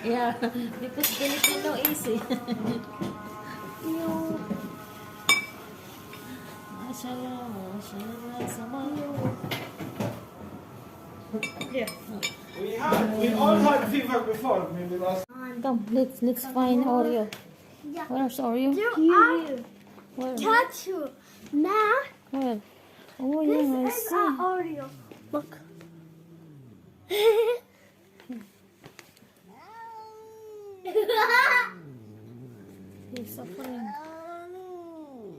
Yeah, because Filipino easy. Yeah. We all had fever before, maybe last. Come, let's find Oreo. Yeah. Where's Oreo? Here. Where? Tattoo. Now, Where? Oh this yeah, I is see. our Oreo. Look. He's afraid.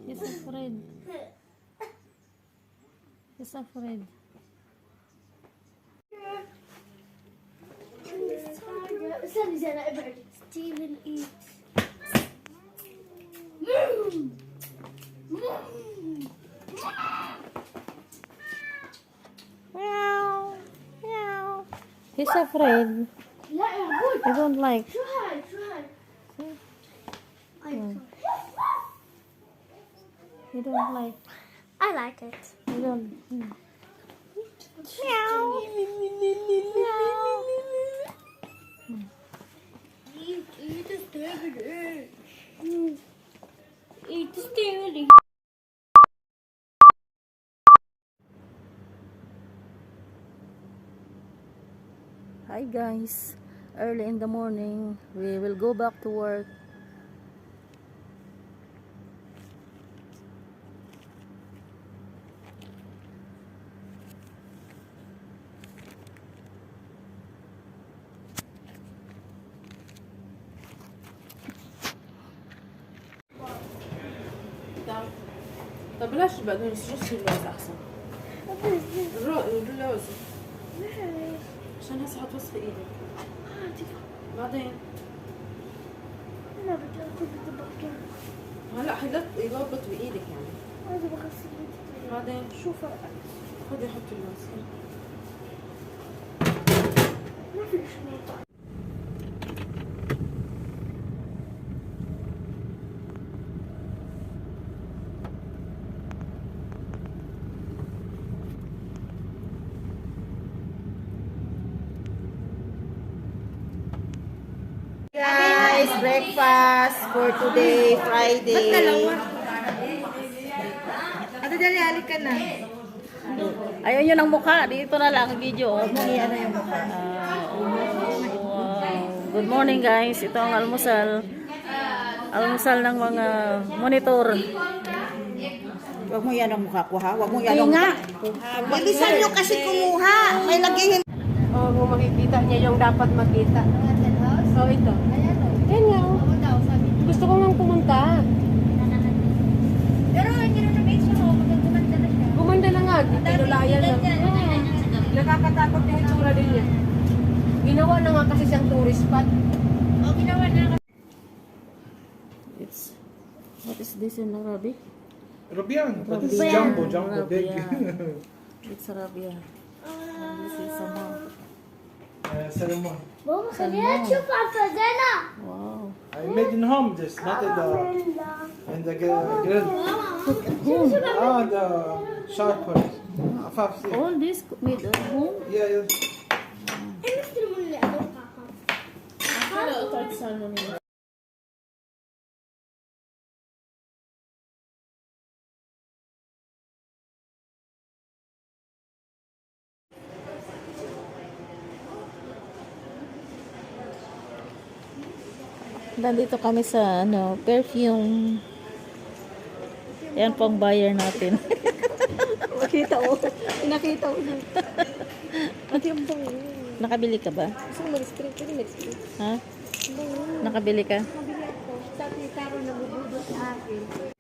He's afraid. He's afraid. Steven eats. Meow. Meow. He's afraid. لا يا I don't like. شو هاي شو هاي You don't like. I like it. You don't. Eat the strawberry. Eat the strawberry. Hi guys. Early in the morning, we will go back to work. طب بلاش بعدين رصي اللوز احسن. اللوز عشان هسه حتوصفي ايدك. بعدين أنا بدي أكل بالطبق. هلا حيضبط بايدك يعني. أنا بغسل إيدي. بعدين شو فرق؟ خذي حطي اللوز. ما في شنطة. Guys, breakfast for today, Friday. Ate Dali, halik ka na. Ayun yun ang mukha. Dito na lang video. Iyan na yung mukha. Wow. Good morning guys. Ito ang almusal. Almusal ng mga monitor. Huwag mo yan ang mukha ko, ha? Huwag mo yan Kaya ang nga. mukha. Bilisan nyo kasi kumuha. May lagihin. Oh, kung makikita niya yung dapat makita. So ito. Yan nga. Gusto ko nang pumunta. Pero hindi na na-mention mo, magagumanda na siya. Gumanda na nga. Tinulayan na. Nakakatakot yung itsura din niya. Ginawa na nga kasi siyang tourist spot. O, ginawa na. It's, what is this in Arabic? Rubian, but it's Rubian. jumbo big. Rubian. It's Arabia. This is somehow. Salmon. بابا خلينا نشوف عفزانة. Wow. I made in home this, not in the grill. Ah, the sharp ones. Afaf, All this made at home? yeah, yeah. أنا أستلم اللي أبغاها. Nandito kami sa ano, perfume. Yan pong buyer natin. Nakita ko. Nakita ko na. At yung bang Nakabili ka ba? gusto mo mag-screen? Pwede mag-screen. Ha? Nakabili ka? Mabili ako. Sabi ni Taro na bubudot sa akin.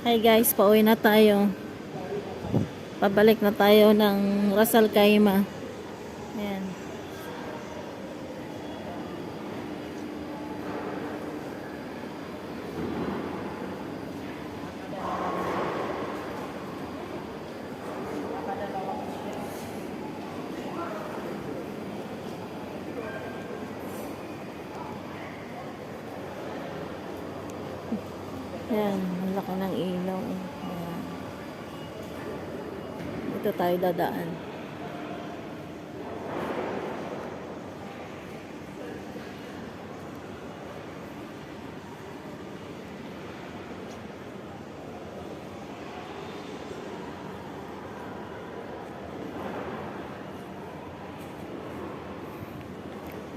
Hi guys, pauwi na tayo. Pabalik na tayo ng Ras Al Khaimah. Ayan. Ayan, ang laki ng ilaw. Ayan. Dito tayo dadaan.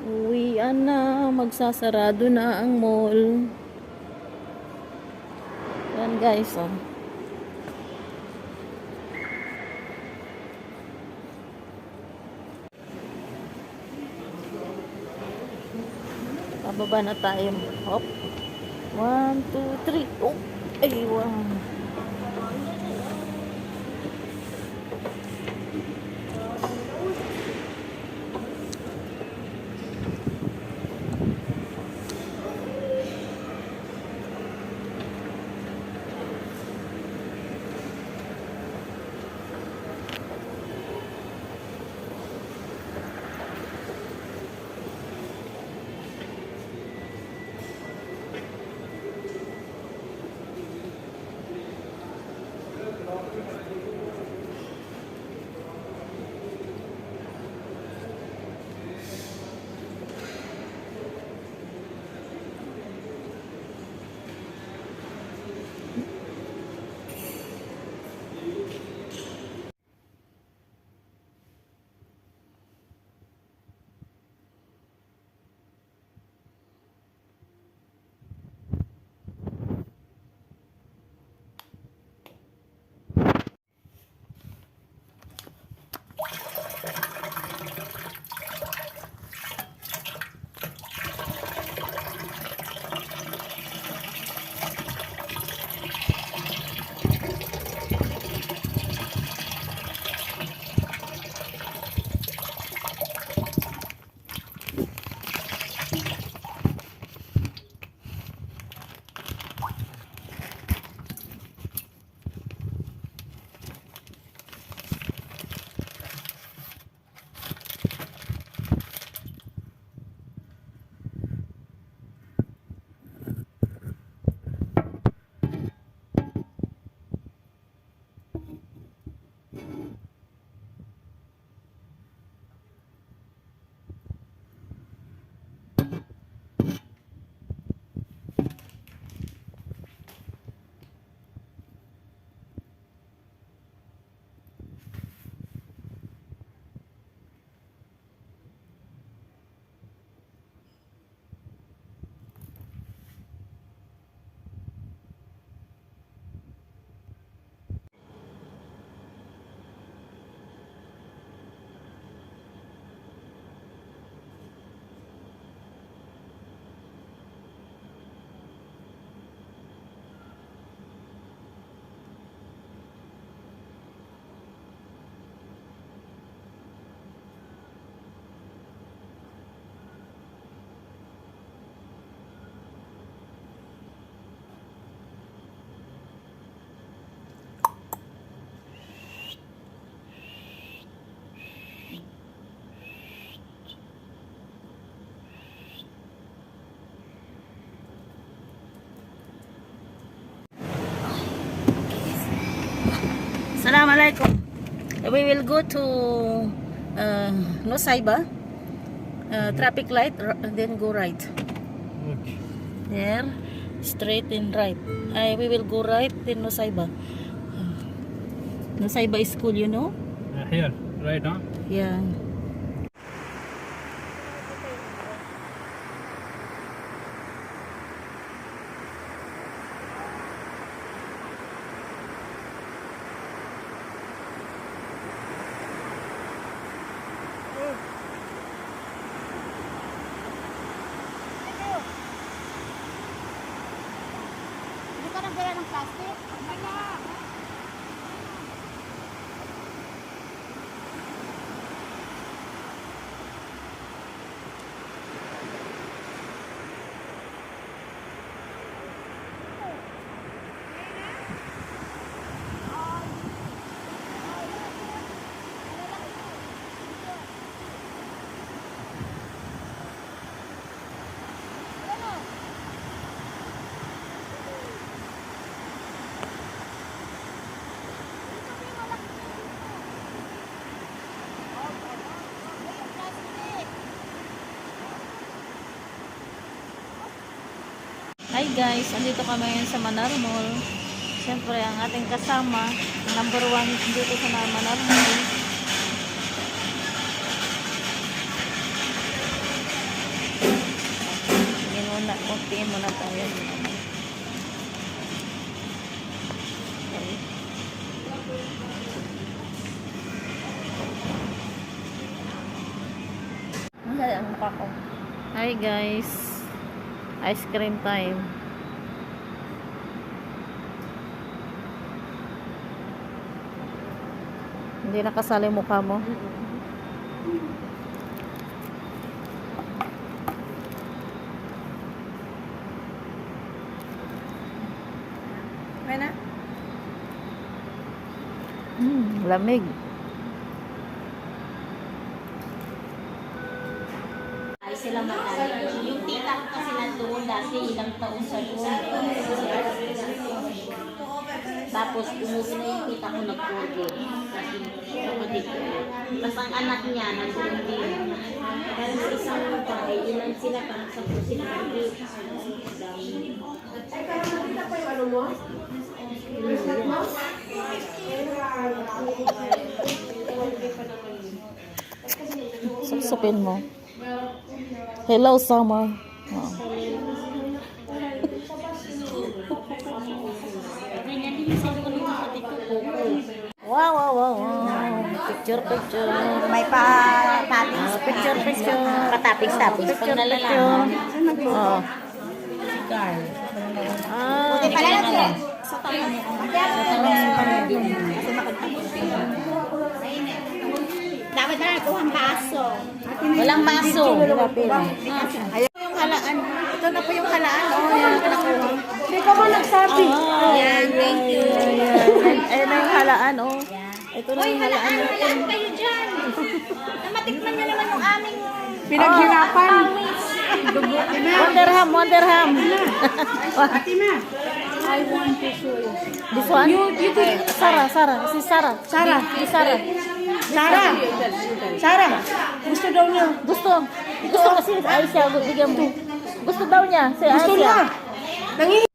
Uwian na, magsasarado na ang mall. Yan guys, oh. Pababa na tayo. Hop. 1, 2, 3. Oh, ay, wow. Assalamualaikum. We will go to Nosaiba. Traffic light, then go right. Okay. There, straight and right. We will go right, then Nosaiba. Nosaiba is school, you know? Here, right, huh? Yeah. Hindi ka nagdala ng plastic? Wala. Hi guys, andito kami ngayon sa Manar Mall. Siyempre, ang ating kasama, number 1 dito sa Manar Mall. Tingin muna tayo. Hi guys, ice cream time. Hindi nakasali mukha mo. May na? Lamig. Ay sila matali. Yung tita ko kasi nandoon dati ilang taon sa doon. Tapos umuwi na yung tita ko nag-order. Kasi kapatid ko. Tapos ang anak niya nandoon din. Pero sa isang bahay, ilan sila parang 10 sila. Ay, parang nakita pa yung ano mo? Sapsapin mo. Hello, summer. Oh. Ganyan din yung cellphone ng kapatid ko. Wow, wow, wow, wow. Picture, picture. May pa-tapping. Picture, picture. Patapis-tapis. Pag Picture, nalalaman. picture. Oh. Cigar. Ah, Pala lang siya. Sa tanong mo. Dapat na ito ang baso. Walang baso. Yung halaan. Ito na po yung halaan. Oh, yan. Nakuha. Hindi ka man nagsabi. Yan, thank you. Ayun na yung halaan, oh. Ito na yung halaan natin. Kayo dyan. Namatikman nyo naman yung aming Pinaghirapan. Wonderham, Wonderham. I want to show you. This one? Sarah, Sarah. Si Sarah. Sarah. Si Sarah. Sarah. Sarah. Gusto daw niya. Gusto. Gusto kasi Aisha. Bigyan mo. Gusto daw niya. Si Aisha. Gusto niya. Nangi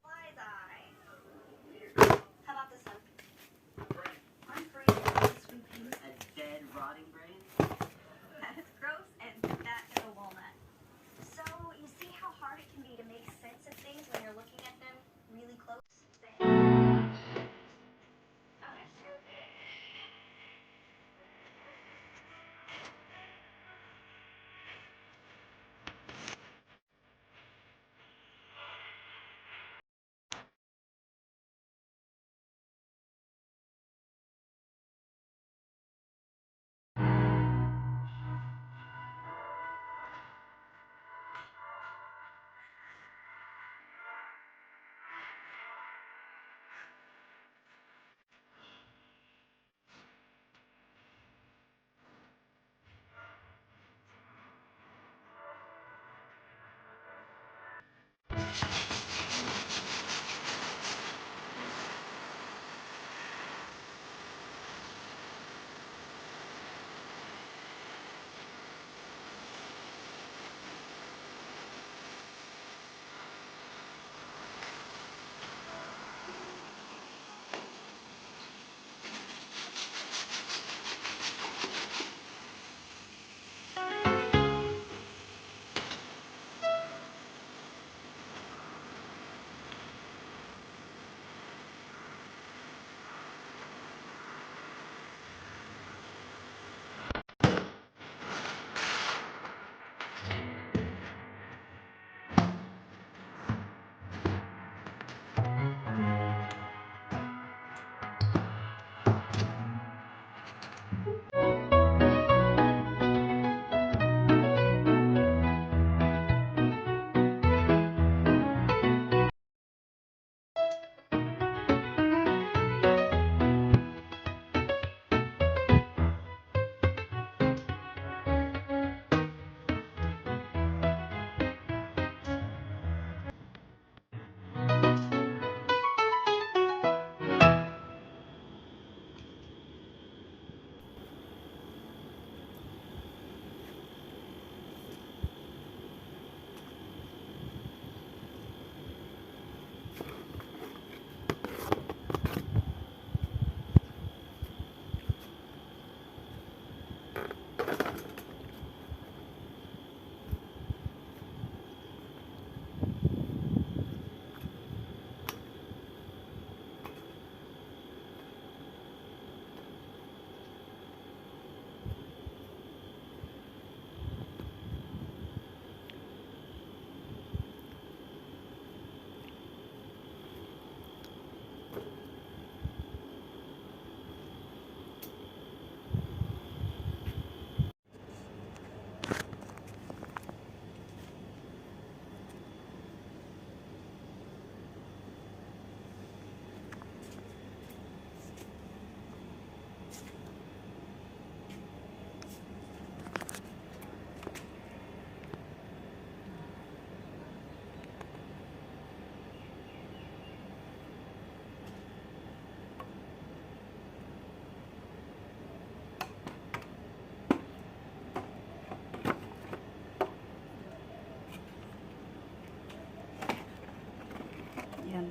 Yan.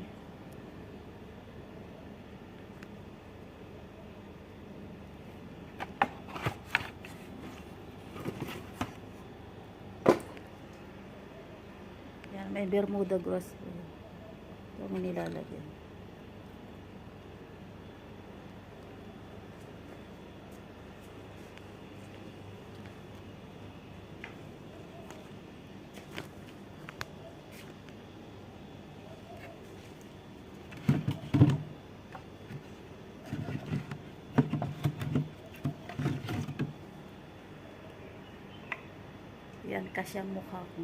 Yan, may Bermuda grass. Ito ang nilalagyan. Yan, kasyang mukha ko.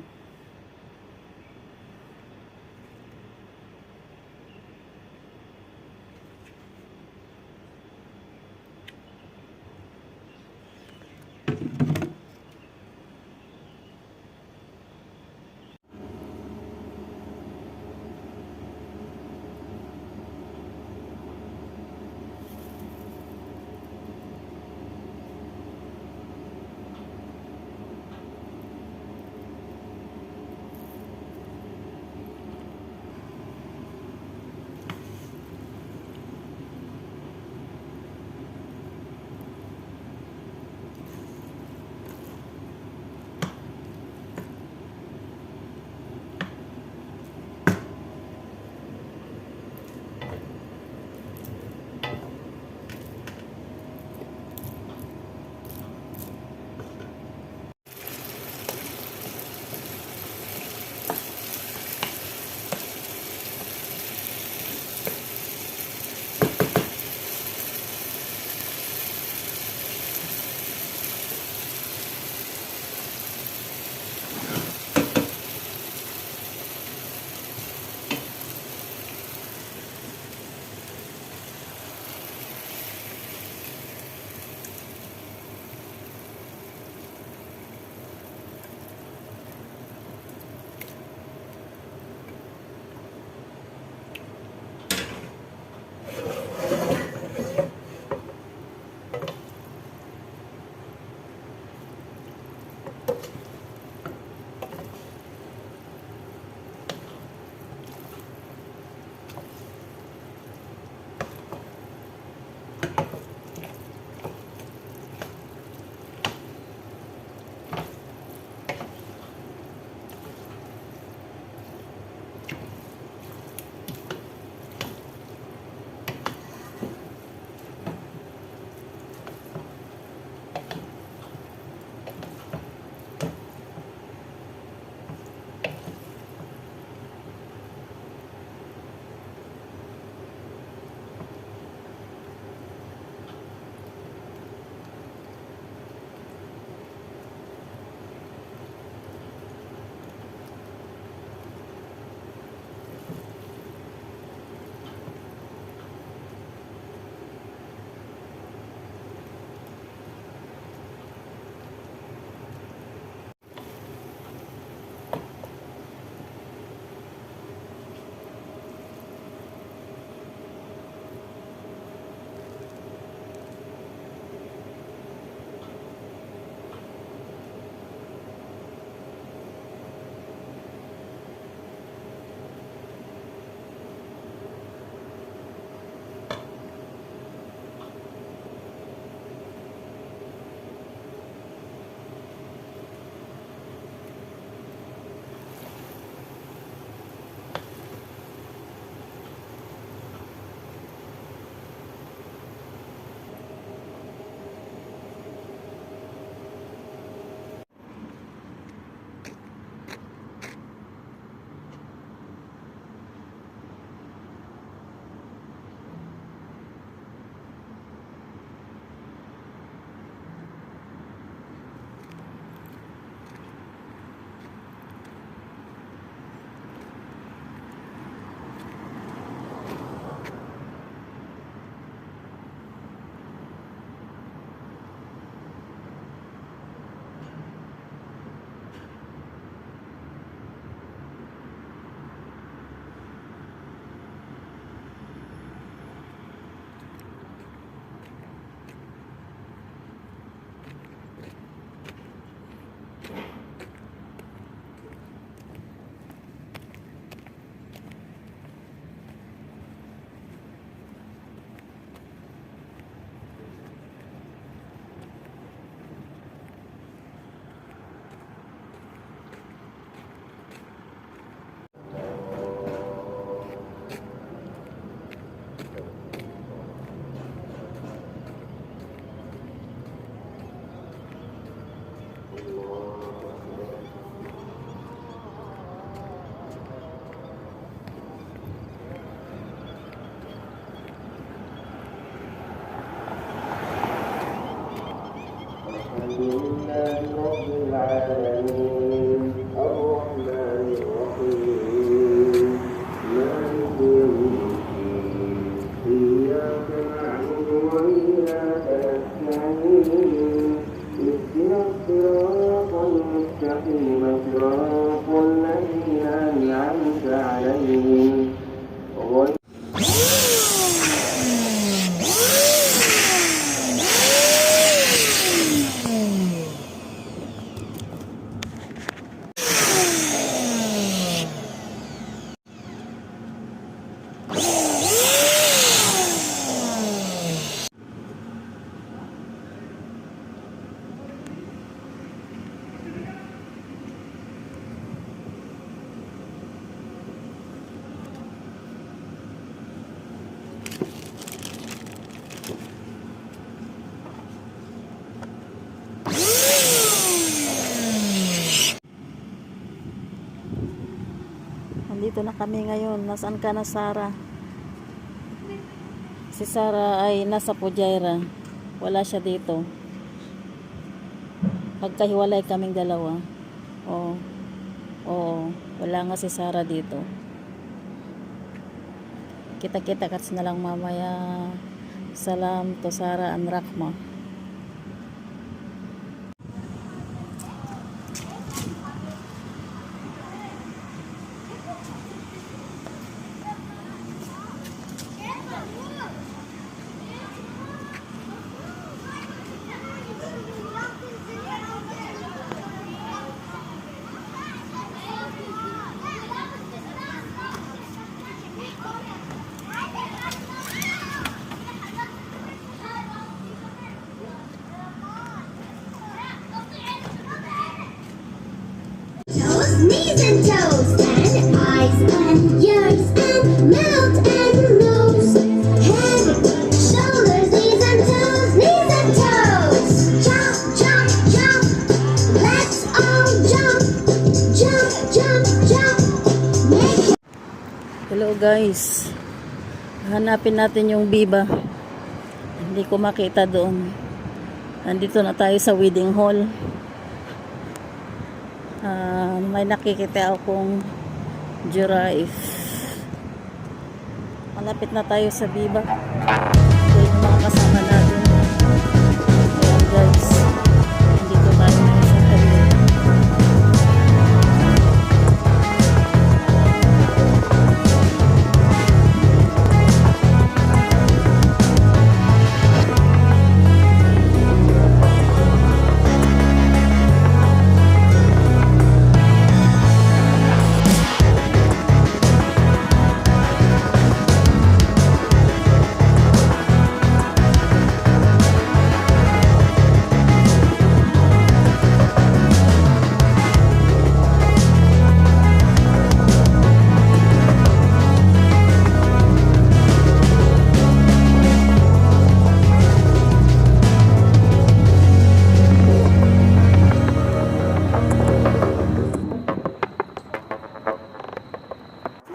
Nandito na kami ngayon. Nasaan ka na, Sarah? Si Sarah ay nasa Pujaira. Wala siya dito. Pagkahiwalay kaming dalawa. Oo. Oo. Wala nga si Sarah dito. Kita-kita kasi na lang mamaya. Salam to Sarah and Rahma. Knees and toes and eyes and ears and mouth and nose, head, shoulders, knees and toes, knees and toes. Jump, jump, jump. Let's all jump, jump, jump, jump. Make Hello guys. Hanapin natin yung Biba. Hindi ko makita doon. Nandito na tayo sa wedding hall. May nakikita akong giraffe. Malapit na tayo sa Biba. Ito yung mga kasama natin. Ayan guys. Nandito tayo na sa tabi.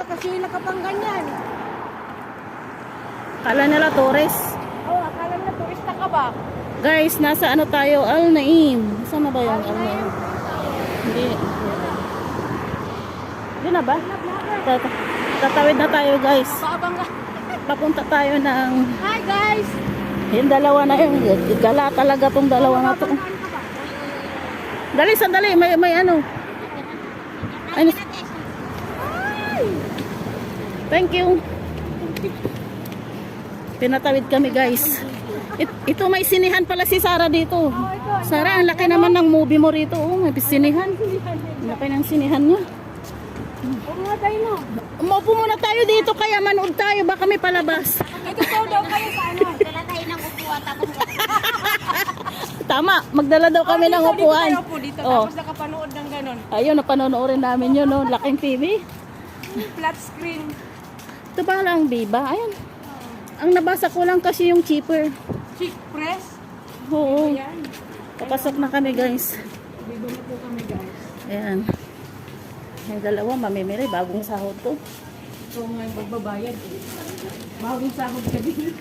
Nakasila ka pang ganyan. Kala nila tourist. Oh, akala na turista ka ba? Guys, nasa ano tayo? Al Naim. Saan na ba yung Al Naim? Hindi. Hindi na ba? Tatawid na tayo guys. Paabang ka. Papunta tayo ng... Hi guys! Yung dalawa na yun. Gala talaga tong dalawa na to. Dali, sandali. May ano. Ay, thank you. Pinatawid kami guys. Ito may sinihan pala si Sarah dito. Sarah, ang laki naman ng movie mo rito. Oh, may sinihan. Ang laki ng sinihan niya. Mga tayo no. Umupo muna tayo dito kaya manood tayo. Baka may palabas. Ito daw kayo sa ano. Dala tayo ng upuan tapos Tama, magdala daw kami ng upuan. Dito tayo po dito. Oh. Tapos nakapanood ng ganon. Ayun, napanonoorin namin yun. No? Laking TV. Flat screen. Ito ba lang, Biba? Ayan. Ang nabasa ko lang kasi yung cheaper. Chick press. Oo. Ayan. Papasok na kami guys. Bibo na po kami guys. Ayan. Yung dalawa mamimili. Bagong sahod to. So ngayon magbabayad. Bagong sahod ka din.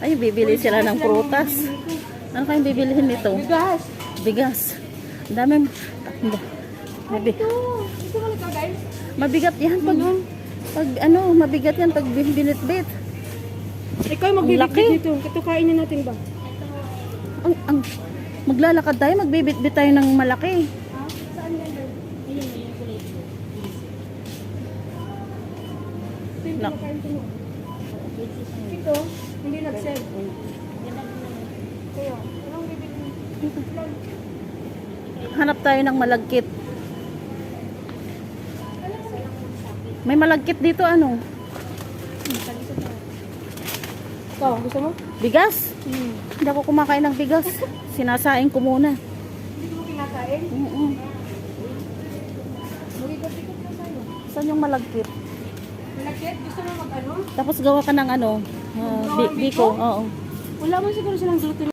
Ay, bibili sila ng prutas. Ano kayong bibilihin nito? Bigas. Bigas. Ang dami. Ito wala ka guys. Mabigat yan pag ano, mabigat yan pag binitbit. Ikaw magbibigay Laki. dito. Ito kainin natin ba? Ang maglalakad tayo, magbibitbit tayo ng malaki. Saan yan ba? Nak. Ito, hindi nag-save. Kaya, anong bibili? Hanap tayo ng malagkit. May malagkit dito ano? Ikaw, gusto mo? Bigas? Hindi ako kumakain ng bigas. Sinasaing ko muna. Hindi mo kinakain? Mag-ikot-ikot na tayo. Saan yung malagkit? Malakit? Gusto mo mag-ano? Tapos gawa ka ng ano? Biko. Oo. Wala man siguro silang gluten.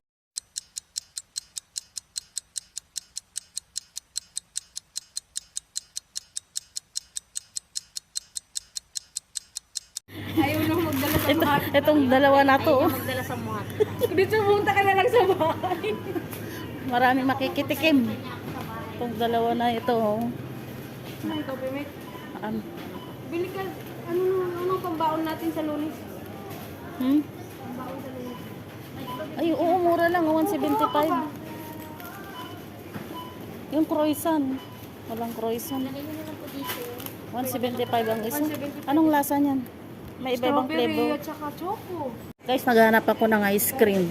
Itong dalawa na to. Oh. Magdala sa muhat. Dito pumunta ka na lang sa bahay. Maraming makikitikim. Itong dalawa na ito. Oh. Ay, Kobe, mate. Um, Bili ka, ano pambaon natin sa Lunis? hmm? Ay, oo, mura lang. 175. Yung croissant. Walang croissant. 175 ang isa. Anong lasa niyan? May iba-ibang Strawberry flavor. at saka choco. Guys, naghanap ako ng ice cream.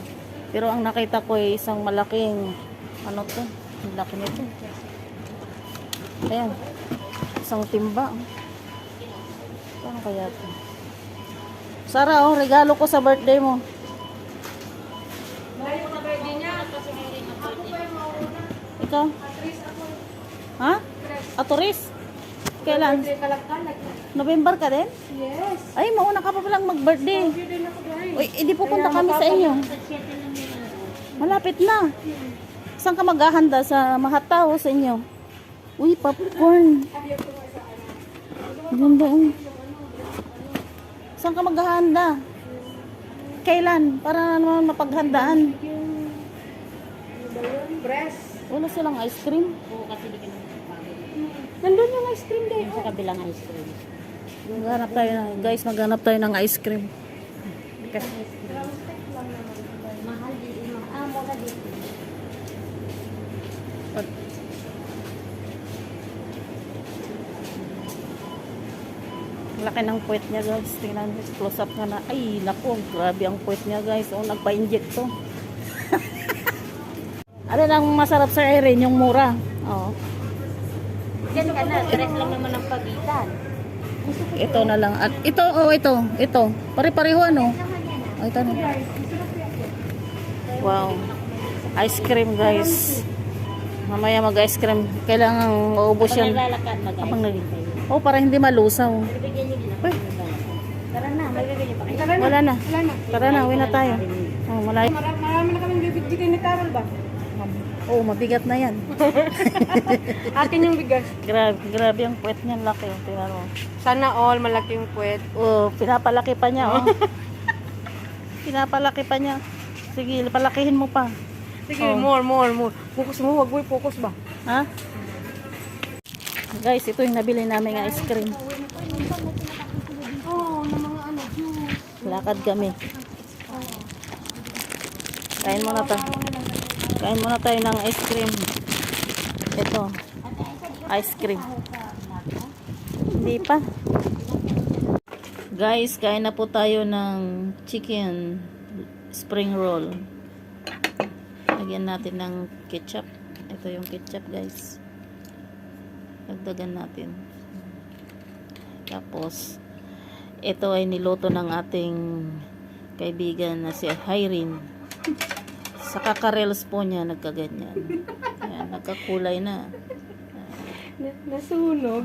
Pero ang nakita ko ay isang malaking, ano to? Ang laki nito. Ayan. Isang timba. Paano kaya to? Sara, oh, regalo ko sa birthday mo. Ikaw? Ha? Atoris? Kailan? November ka din? Yes. Ay, mauna ka pa palang mag-birthday. Din ako guys. Uy, hindi pupunta kami sa inyo. Malapit na. Saan ka maghahanda? Sa Mahata o sa inyo? Uy, popcorn. Ganda. Saan ka maghahanda? Kailan? Para naman mapaghandaan. Press. Wala silang ice cream. Oo, kasi di ka naman. Nandun yung ice cream day. Sa kabilang ice cream. Maghanap tayo na, guys, maghanap tayo ng ice cream. Kasi, Mahal din. Mura dito. laki ng puwet niya, guys. Tingnan mo, close up nga na. Ay, naku, grabe ang puwet niya, guys. Oh, nagpa-inject to. Ano lang masarap sa Irene, yung mura. Oh. Diyan ka na. Tres lang naman ang pagitan. Ito na lang. At ito, oh, ito. Pare-pareho, ano? Oh, ito na. Wow. Ice cream, guys. Mamaya mag-ice cream. Kailangan maubos Pag yan. naglalakad, Habang mag-ice nag- cream kayo. Oh, para hindi malusaw. Bibigyan niyo din ako ng lalakad. Tara na, may bibigyan pa kayo. Wala na. Wala na. Tara na, uwi na tayo. Oh, malayo. Marami na kaming bibigyan ni Carol ba? Oh, mabigat na yan. Akin yung bigas. Grabe ang puwet niya, laki. Oh, tingnan mo. Sana all malaki yung puwet. Oh, pinapalaki pa niya, oh. Pinapalaki pa niya. Sige, palakihin mo pa. Sige, Oh. more. Focus mo, wag mo focus ba? Ha? Guys, ito yung nabili namin ice cream. Oo, na mga ano, juice. Lakad kami. Kain muna tayo. Kain muna tayo ng ice cream. Ito. Ice cream. Hindi pa. Guys, kain na po tayo ng chicken spring roll. Lagyan natin ng ketchup. Ito yung ketchup, guys. Dagdagan natin. Tapos, ito ay niluto ng ating kaibigan na si Irene. Sa kakarels po niya, nagkaganyan. Ayan, nagkakulay na. Nasunog.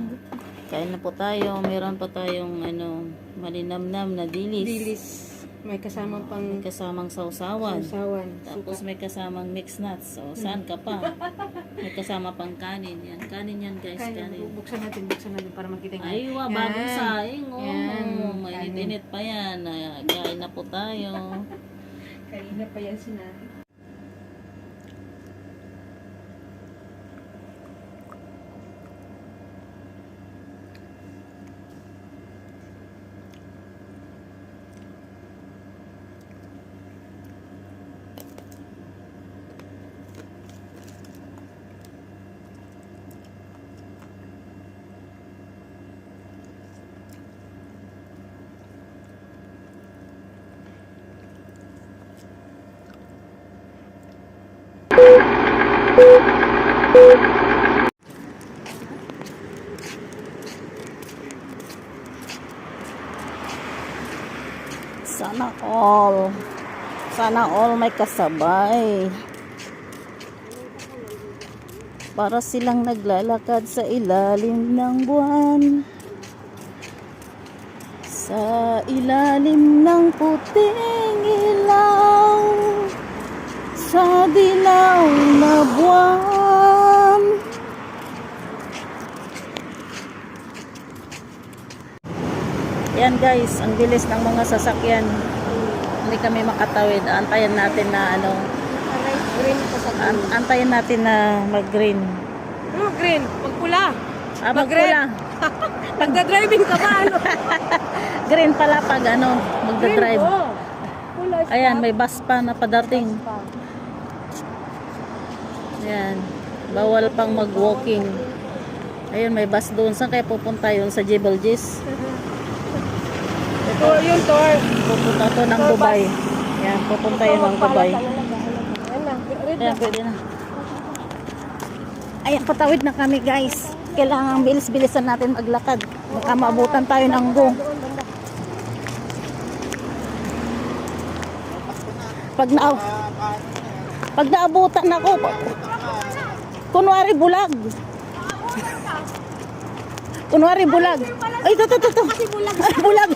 Kain na po tayo. Meron pa tayong malinamnam na dilis. Dilis. May kasama pang May kasamang sausawan. sawan. Tapos may kasamang mixed nuts. So, saan ka pa? May kasama pang kanin. Yan. Kanin yan, guys. Kanin. Buksan natin para makita niyo. Ay, bagong saing. Oh, Yan. mainit-init pa yan. Kain na po tayo. Kanina pa yan sinabi. Sana all may kasabay. Para silang naglalakad sa ilalim ng buwan. Sa ilalim ng puting ilaw. Sa dilaw na buwan. Yan guys, ang bilis ng mga sasakyan. Hindi kami makatawid. Antayin natin na ano, Green pa sa antayin natin na mag-green. green. Magpula. Magpula. Nagda-driving ka ba? Ano? Green pala pag ano, magdadrive. Green, oh. Pula, Ayan, may bus pa na padating. stop. Ayan, bawal pang mag-walking. Ayun, may bus doon. Saan kayo pupunta yun? Sa Jebel-Jis? Ito yung tour. Pupunta to ng Dubai. Ayan, pupunta yun ng Dubai. Ayan na. Read Ayan, pwede na. Ayan, patawid na kami guys. Kailangan bilis-bilisan natin maglakad. Baka maabutan tayo ng go. Pag naabutan ako, kunwari bulag. Kunwari bulag. Ay, ito. Kasi bulag. Bulag.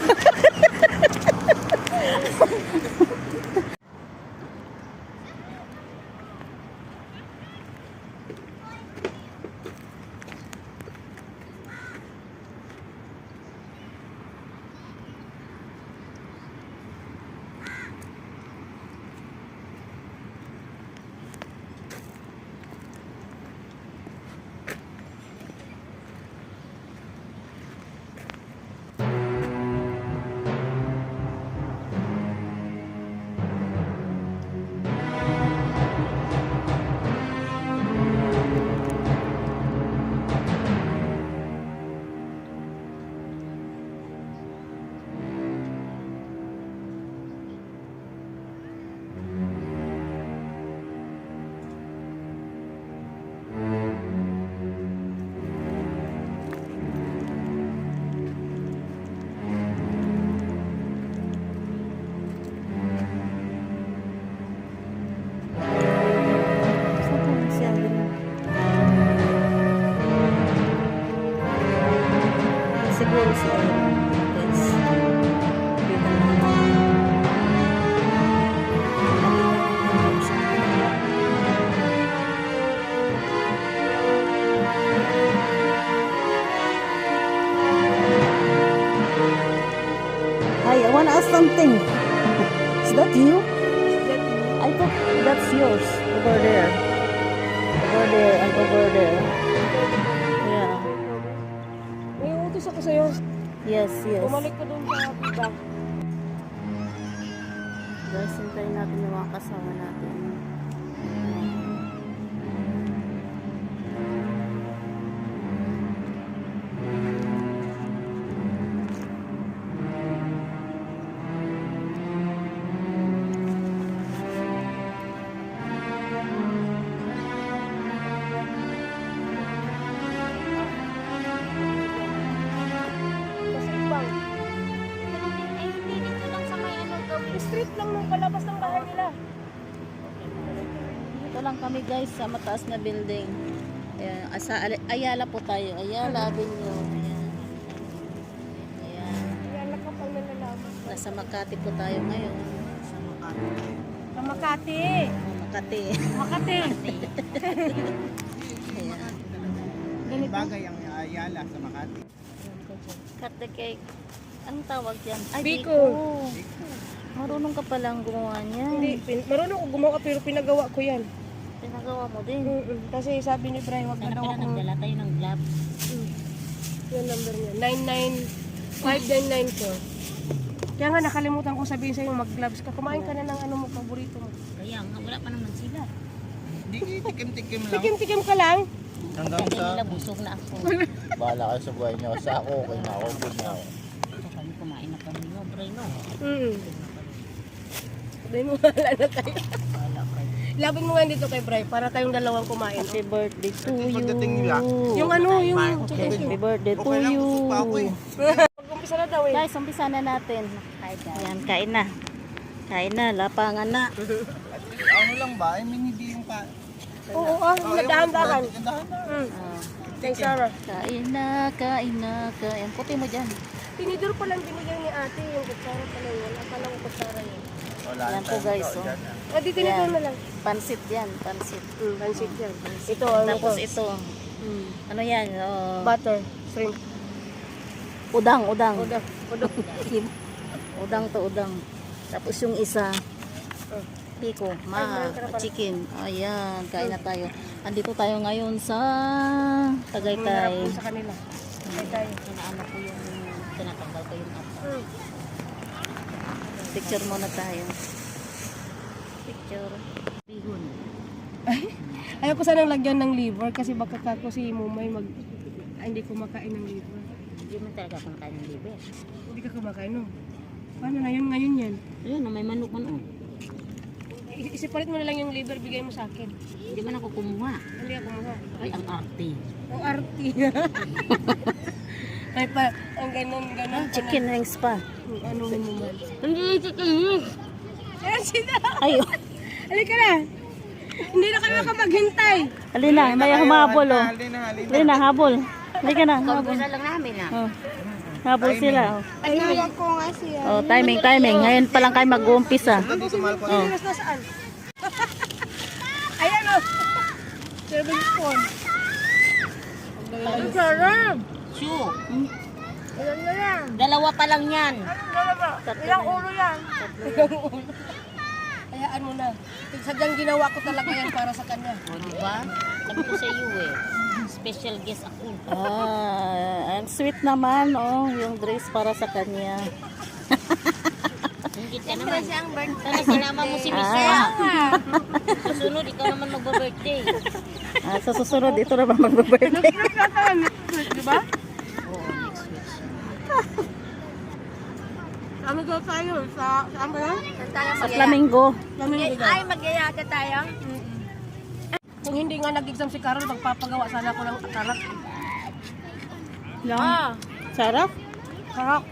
Siguro sa guys. Dito na. Hi, I want to ask something. Is that you? I thought that's yours. Over there. Over there and over there. Yeah. May utos ako sa'yo. Yes. Bumalik ko doon sa pita. Guys, hintayin natin yung mga kasama natin. Kasi ibang. Eh, hindi dito lang sa may ano gawin. Street lang nung palabas ng bahay nila. Ito lang kami guys sa mataas na building. Ayan, sa Ayala po tayo. Ayala Avenue. Ayan. Ayan. Kaya nakapal na nalaman. Nasa Makati po tayo ngayon. Sa Makati. Makati. Makati. Ayan. Bagay ang Ayala sa Makati. Cut the cake. Anong tawag yan? Ay, Biko. Marunong ka palang gumawa niyan. Hindi, marunong ko gumawa pero pinagawa ko yan. Pinagawa mo din. Kasi sabi ni Brian, wag na daw ako. Nagdala tayo ng gloves. Yung number niya. 99594. Kaya nga nakalimutan kong sabihin sa'yo mag-gloves ka. Kumain ka na ng ano mo, paborito mo. Kaya nga, wala pa naman sila. Hindi, tikim-tikim lang. Tikim-tikim ka lang. Hanggang Kaya sa... nila busog na ako. Bahala kayo sa buhay niyo. Sa ako, okay na ako. Good na ako. Ito kami kumain na kami. No, Bray, no. Sabi mo, wala na tayo. Labin mo nga dito kay Bray para tayong dalawang kumain. Happy birthday to you. Pagdating nila. Yung ano, yung... Happy birthday to Okay lang, you. busog pa ako eh. Mag-umpisa na daw eh. Guys, umpisa na natin. Ayan, kain na. Kain na, lapangan na. Ano lang ba? I mean, hindi yung pa... Oo, dahan-dahan. Dahan-dahan. Thanks, Sarah. Kain na, kain na, kain. Puti mo dyan. Tinidor pa lang binigay ni ate yung kutsara pala yun. Akala ko kutsara yun. Wala Yan po guys. Oh. O, di tinidor na lang. Pansit yan, pansit. Pansit yan. Ito, ano Tapos to? ito. Ano yan? Oh, Butter, shrimp. Udang, udang. Udang. Udang. Udang to udang. Tapos yung isa, piko, chicken. Ayan, kain na tayo. Andito tayo ngayon sa Tagaytay. Hinarap po sa kanila. Tagaytay. Ano po yung tinatanggal ko yung apa. Picture muna tayo. Picture. Bihon. Ayaw ko sanang lagyan ng liver kasi baka kako si Mumay hindi kumakain ng liver. Hindi man talaga kumakain ng liver. Hindi ka kumakain, no? Paano na yun ngayon yan? Ayun, may manok man oh. Isipalit mo na lang yung liver, bigay mo sa akin. Hindi man ako kumuha. Hindi ako kumuha. Ay, ang arte. Ang arty. Ay pa, ang ganon. Chicken wings pa. Ano mo man. Hindi, chicken. Ayan sila. Ayun. Halika na. Hindi na kami makapaghintay. Halina, may humabol oh. Halina, habol. Halika na, habol. Kampisa lang namin ah. Oh. Habol sila oh. Ayaw ko nga siya. Oh, timing. Ngayon pa lang kayo mag-uumpisa. Oh. Nasaan? Ayan o. Serving spoon. Ang sarap. Sure. Alam na lang. Dalawa pa lang yan. Ilang ulo yan? Hayaan mo na. Sadyang ginawa ko talaga yan para sa kanya. O, diba? Sabi ko sa iyo eh. Special guest ako. Ang sweet naman oh, yung dress para sa kanya. Hingit ka naman. Siyang birthday. Sana sinama mo si Miss Wa. Susunod, ikaw naman mag-birthday. Sa susunod, ito na ba mag-birthday? Di ba? Oo, next week. Ano daw tayo? Saan ba yan? Saan tayo Sa mag-iyak? Flamingo. Ay, mag-iyak tayo? Kung hindi nga nag-exam si Carol, magpapagawa sana ako ng karak. Lang. Sarap. Karak.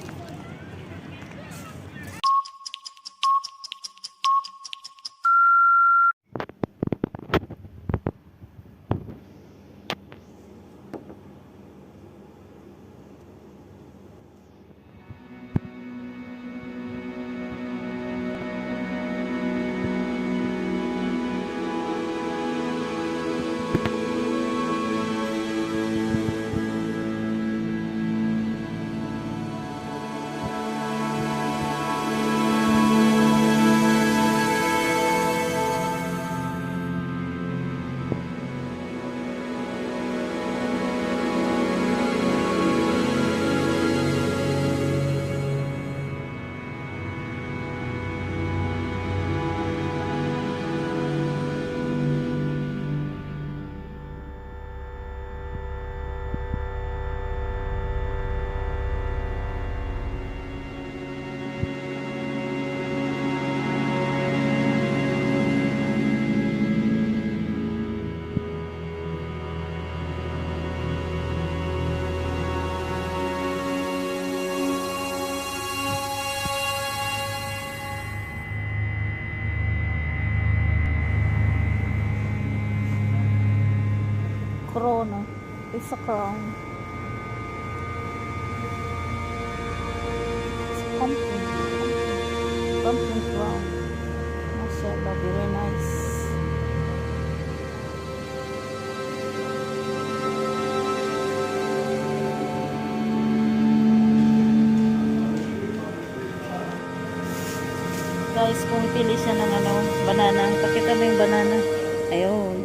Corona. It's a crown. It's pumpkin. Pumpkin crown. Mashallah, very nice. Guys, kung pili siya ng banana, pakita mo yung banana. Ayun.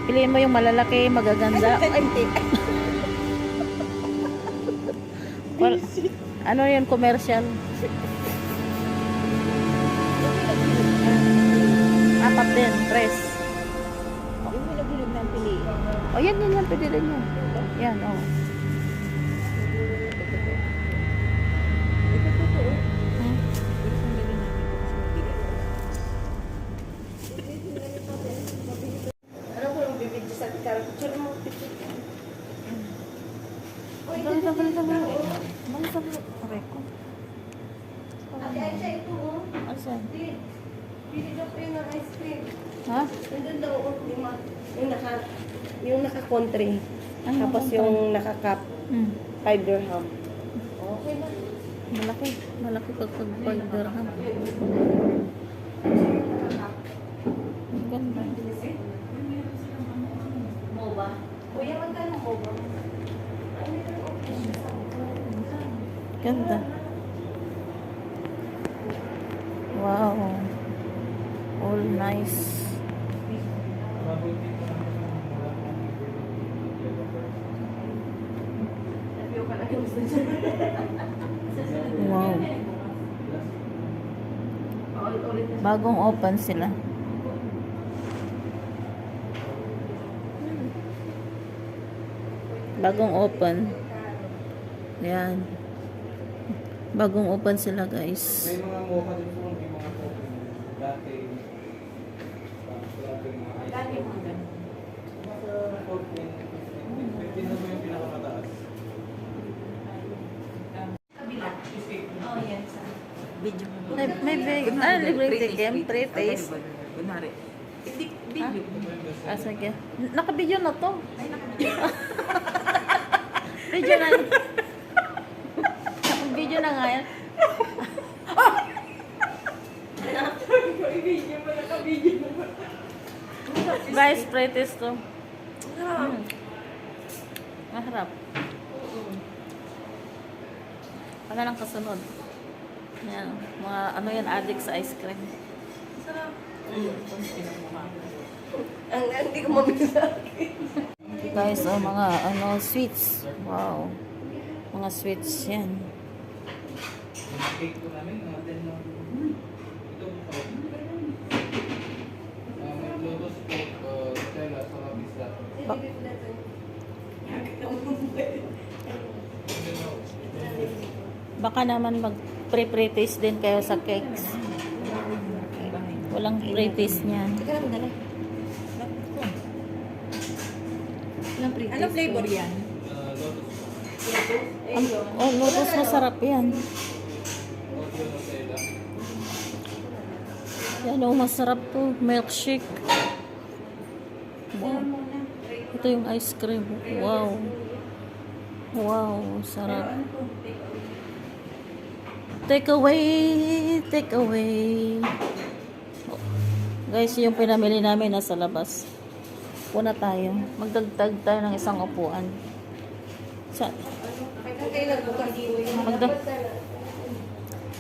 Piliin mo yung malalaki, magaganda. Ay, well, ano yun, commercial? Apat din, tres. Yung pinagulog ng pili. O, yan, pwede din yan. Yan, o. Ito totoo. Hmm? Isang lagyan natin ito kasi mabigat. Ano po yung bibidyo sa Carol? Picture mo. Aray ko. Asan? Bibidyo ko yun ng ice cream. Ha? Nandun daw yung naka-country. Ano Tapos country? yung naka-cup, Hmm. 5 dirham. Okay na. Malaki pag 5 dirham. Ang ganda. Mo ba? Kuya, magkano mo ba? Ganda. Wow. All nice. Wow. Bagong open sila. Bagong open. Yan. Bagong open sila, guys. May mga mocha din po, may mga coffee. Latte. Latte mga ice. Latte mga ganun. Mga 14, 15 na po yung pinakamataas. May big, libre tikim, pre-taste. Kunwari. Hindi, video. Ah, sige. Naka-video na to. Video na. Naka-video na nga yan. Guys, pre-taste to. Maharap. Wala nang kasunod. Yan. Mga ano yan, addict sa ice cream. Hindi ko mabisa. Guys, oh, mga ano, sweets. Wow. Mga sweets yan. Yung cake po namin, mga 10 lang. Ito po pa. May lotus po, Stella, sa pista. Baka naman mag-pre-taste din kayo sa cakes. Walang pre-taste niyan. Teka lang, dala. Anong flavor yan? Lotus. Oh, lotus masarap yan. Audio Nutella. Yan oh, masarap to. Milkshake. Wow. Ito yung ice cream. Wow. Wow, sarap. Take away, take away. Oh. Guys, yung pinamili namin nasa labas. Puna tayo. Magdagdag tayo ng isang upuan.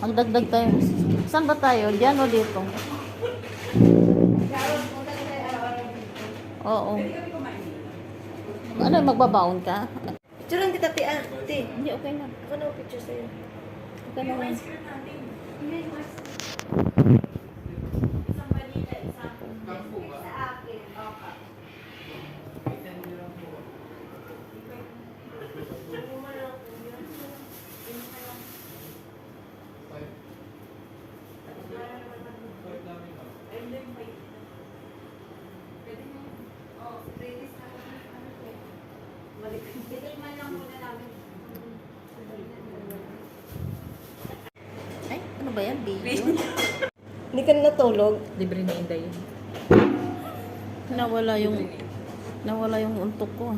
Magdagdag tayo. Saan ba tayo? Diyan o dito? Oo. Ano, magbabaon ka? Picture lang kita, ti. Ti. Hindi, okay na. Ako na picture sa'yo. Okay na lang. Ay, ano ba yan? Video? Hindi ka na natulog. Libre na inday yun. Nawala yung untok ko.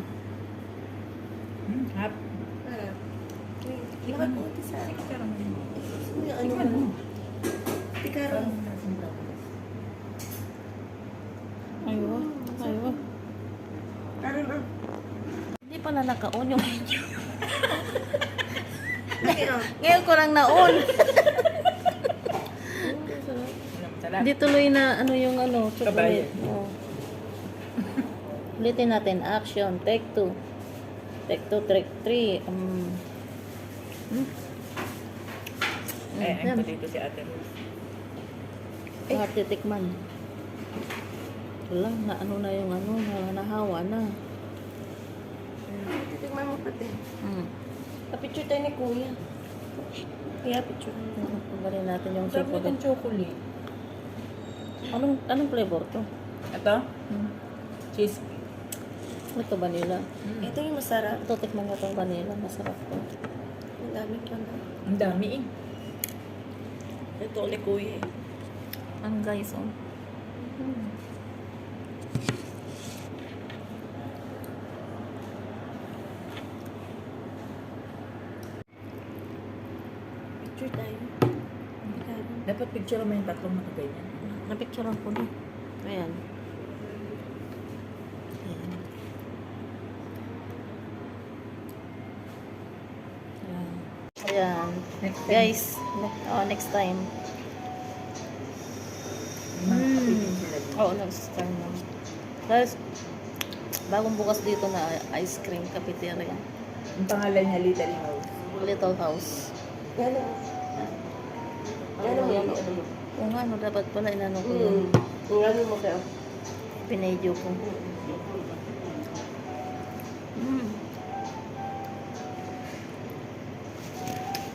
Hap. Lahat mo, ti sa akin. Ano mo? Tikaron. Aywa. Aywa. Karon ah. Hindi pala naka-on yung video. Ngayon. Ngayon ko lang na-on. Sarap. Hindi tuloy na ano yung ano, chocolate. Kabayan. Oh. Ulitin natin. Action. Take 2. Take 2, take 3. Ang dito si ate. Lahat titikman. Wala, na ano na yung ano, nahawa na. Titigman mo pati. Kapicture tayo ni Kuya. Kaya picture. Pagaling natin yung Sarap chocolate. ng chocolate. Anong flavor to? Ito? Cheese. Ito vanilla. Ito yung masarap. Ito, tikman nga itong vanilla. Masarap to. Ang dami pa na. Ang dami eh. Ito ulit kuya. Ang guys, oh. Picture tayo. Dapat picture mo yung tatlong nakaganyan. Napicturean ko na. Ayan. Ayan. Ayan. Yan. Next time. Guys, next time. Makakapitin sila dito. Oo, next time. Guys, bagong bukas dito na ice cream cafeteria. Ang pangalan niya, Little House. Little House. Gano'n. Gano'n mo yan? Kung ano, dapat pala inano ko yung Gano'n mo kayo? pinedyo ko.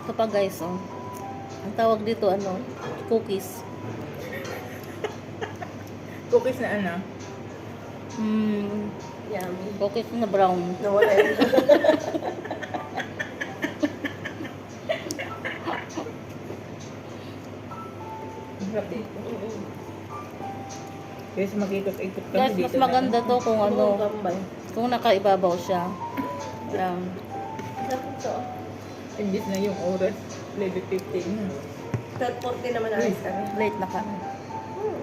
Ito pa guys, oh. Ang tawag dito, ano, cookies. Cookies na ano? Yummy. Cookies na brown. Nawala yun. Ang sarap dito. Guys, mag-ikot-ikot kami Guys, dito. mas maganda to kung ano, Gambay. kung nakaibabaw siya. Yan. Imbis na yung oras. 11:15 na. 12:40 naman ang ice kami. Late na ka.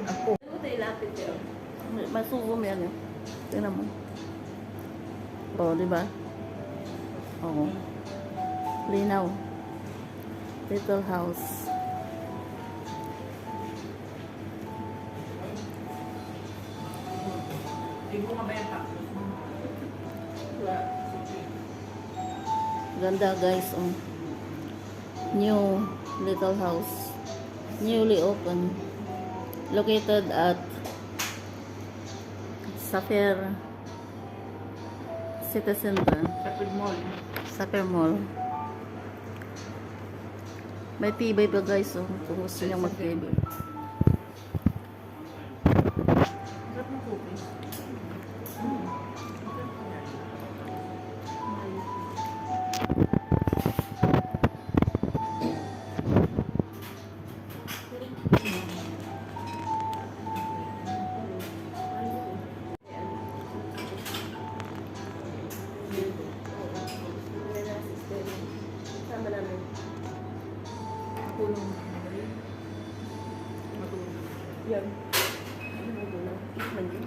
Ako. Ano tayo lapit yun? May sugo mo yan eh. Tingnan mo. Oo, di ba? Oo. Linaw. Little house. Ganda guys, oh. New little house. Newly opened. Located at Sapphire City Center. Sapid Mall. Sapphire Mall. May tibay pa guys, oh, kung gusto nyo mag-tibay. Sarap ng cookies. Sama namin. Tulong. Yan. Ano mo doon? Tikman din.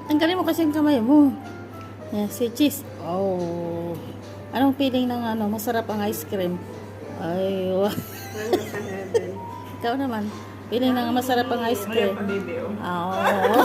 Tanggalin mo kasi ang kamay mo. Yan, si cheese. Oh. Anong feeling ng ano, masarap ang ice cream? Ay, wow. Ikaw naman. Feeling ng masarap ang ice cream. Ngayon pa baby, oh. Oh.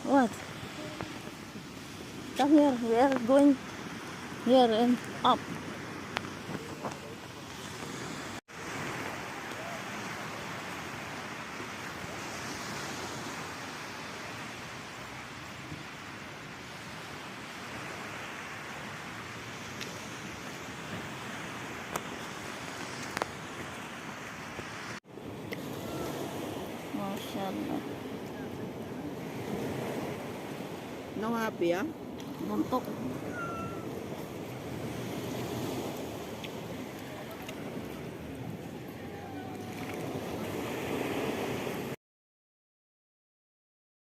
What? Come here. We are going here and up. Mashallah. No happy, ah? Buntok.